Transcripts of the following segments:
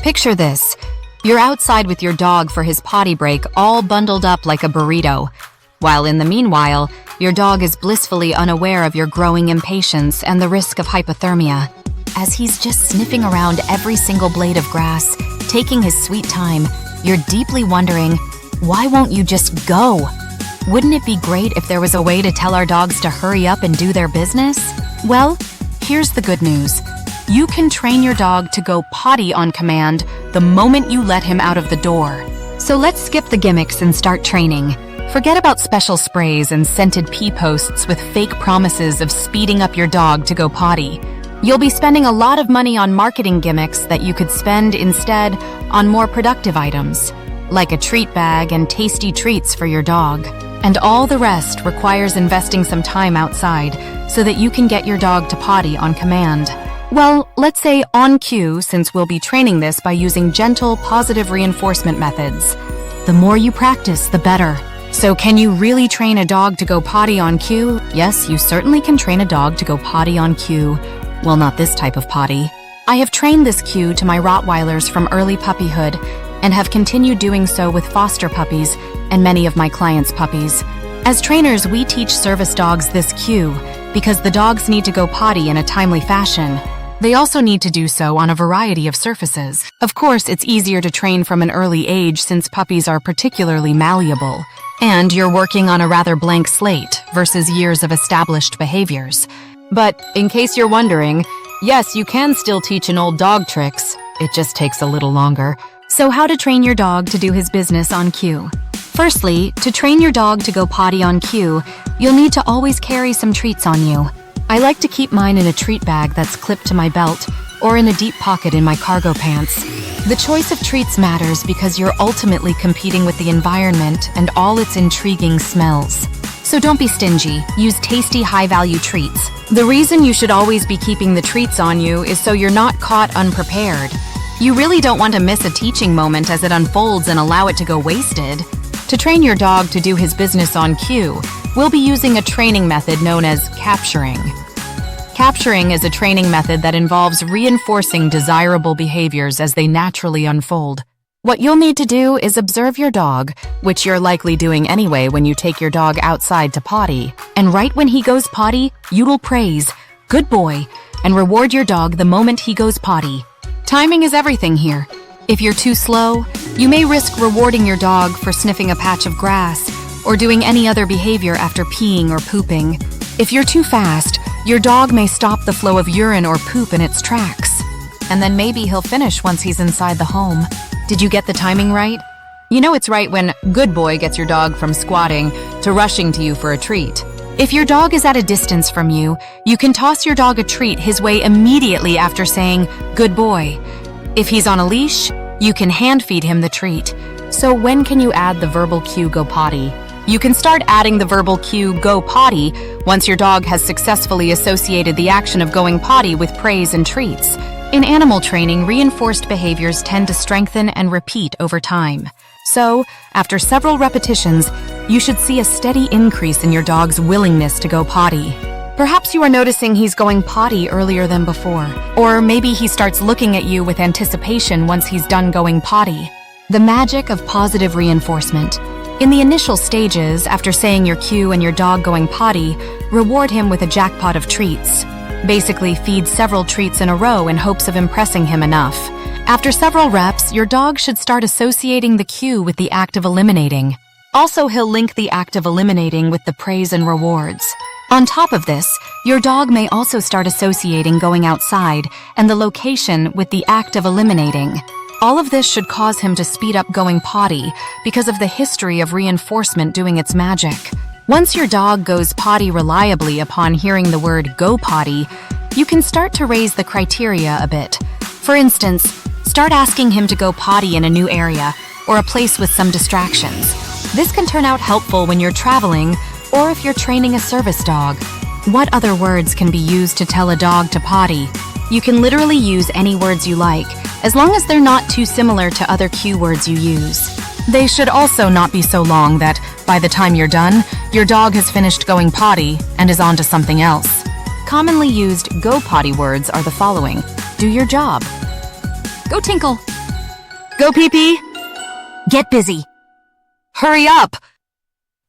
Picture this. You're outside with your dog for his potty break, all bundled up like a burrito, while in the meanwhile, your dog is blissfully unaware of your growing impatience and the risk of hypothermia. As he's just sniffing around every single blade of grass, taking his sweet time, you're deeply wondering, why won't you just go? Wouldn't it be great if there was a way to tell our dogs to hurry up and do their business? Well, here's the good news. You can train your dog to go potty on command the moment you let him out of the door. So let's skip the gimmicks and start training. Forget about special sprays and scented pee posts with fake promises of speeding up your dog to go potty. You'll be spending a lot of money on marketing gimmicks that you could spend instead on more productive items, like a treat bag and tasty treats for your dog. And all the rest requires investing some time outside so that you can get your dog to potty on command. Well, let's say on cue, since we'll be training this by using gentle, positive reinforcement methods. The more you practice, the better. So can you really train a dog to go potty on cue? Yes, you certainly can train a dog to go potty on cue. Well, not this type of potty. I have trained this cue to my Rottweilers from early puppyhood and have continued doing so with foster puppies and many of my clients' puppies. As trainers, we teach service dogs this cue because the dogs need to go potty in a timely fashion. They also need to do so on a variety of surfaces. Of course, it's easier to train from an early age since puppies are particularly malleable, and you're working on a rather blank slate versus years of established behaviors. But in case you're wondering, yes, you can still teach an old dog tricks. It just takes a little longer. So how to train your dog to do his business on cue? Firstly, to train your dog to go potty on cue, you'll need to always carry some treats on you. I like to keep mine in a treat bag that's clipped to my belt or in a deep pocket in my cargo pants. The choice of treats matters because you're ultimately competing with the environment and all its intriguing smells. So don't be stingy. Use tasty, high-value treats. The reason you should always be keeping the treats on you is so you're not caught unprepared. You really don't want to miss a teaching moment as it unfolds and allow it to go wasted. To train your dog to do his business on cue, we'll be using a training method known as capturing. Capturing is a training method that involves reinforcing desirable behaviors as they naturally unfold. What you'll need to do is observe your dog, which you're likely doing anyway when you take your dog outside to potty. And right when he goes potty, you will praise, "Good boy," and reward your dog the moment he goes potty. Timing is everything here. If you're too slow, you may risk rewarding your dog for sniffing a patch of grass or doing any other behavior after peeing or pooping. If you're too fast, your dog may stop the flow of urine or poop in its tracks. And then maybe he'll finish once he's inside the home. Did you get the timing right? You know it's right when good boy gets your dog from squatting to rushing to you for a treat. If your dog is at a distance from you, you can toss your dog a treat his way immediately after saying, "Good boy." If he's on a leash, you can hand feed him the treat. So when can you add the verbal cue "go potty"? You can start adding the verbal cue "go potty" once your dog has successfully associated the action of going potty with praise and treats. In animal training, reinforced behaviors tend to strengthen and repeat over time. So, after several repetitions, you should see a steady increase in your dog's willingness to go potty. Perhaps you are noticing he's going potty earlier than before, or maybe he starts looking at you with anticipation once he's done going potty. The magic of positive reinforcement. In the initial stages, after saying your cue and your dog going potty, reward him with a jackpot of treats. Basically, feed several treats in a row in hopes of impressing him enough. After several reps, your dog should start associating the cue with the act of eliminating. Also, he'll link the act of eliminating with the praise and rewards. On top of this, your dog may also start associating going outside and the location with the act of eliminating. All of this should cause him to speed up going potty because of the history of reinforcement doing its magic. Once your dog goes potty reliably upon hearing the word "go potty," you can start to raise the criteria a bit. For instance, start asking him to go potty in a new area or a place with some distractions. This can turn out helpful when you're traveling or if you're training a service dog. What other words can be used to tell a dog to potty? You can literally use any words you like, as long as they're not too similar to other cue words you use. They should also not be so long that, by the time you're done, your dog has finished going potty and is on to something else. Commonly used go potty words are the following: do your job, go tinkle, Go pee-pee. Get busy. Hurry up.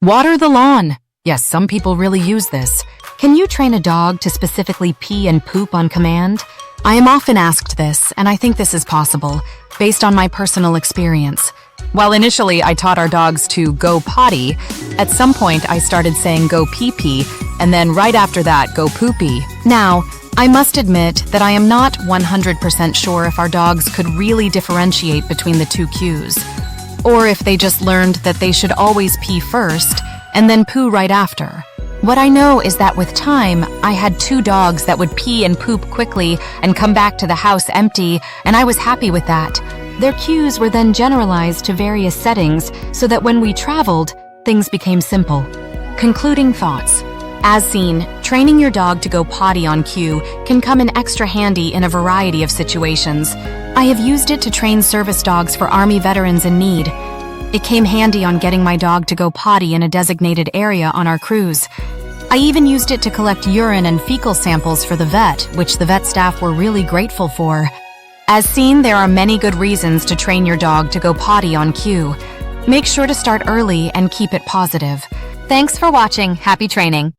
Water the lawn. Yes, some people really use this. Can you train a dog to specifically pee and poop on command? I am often asked this, and I think this is possible, based on my personal experience. While initially I taught our dogs to go potty, at some point I started saying go pee-pee, and then right after that, go poopy. Now, I must admit that I am not 100% sure if our dogs could really differentiate between the two cues, or if they just learned that they should always pee first and then poo right after. What I know is that with time, I had 2 dogs that would pee and poop quickly and come back to the house empty, and I was happy with that. Their cues were then generalized to various settings so that when we traveled, things became simple. Concluding thoughts. As seen, training your dog to go potty on cue can come in extra handy in a variety of situations. I have used it to train service dogs for Army veterans in need. It came handy on getting my dog to go potty in a designated area on our cruise. I even used it to collect urine and fecal samples for the vet, which the vet staff were really grateful for. As seen, there are many good reasons to train your dog to go potty on cue. Make sure to start early and keep it positive. Thanks for watching. Happy training.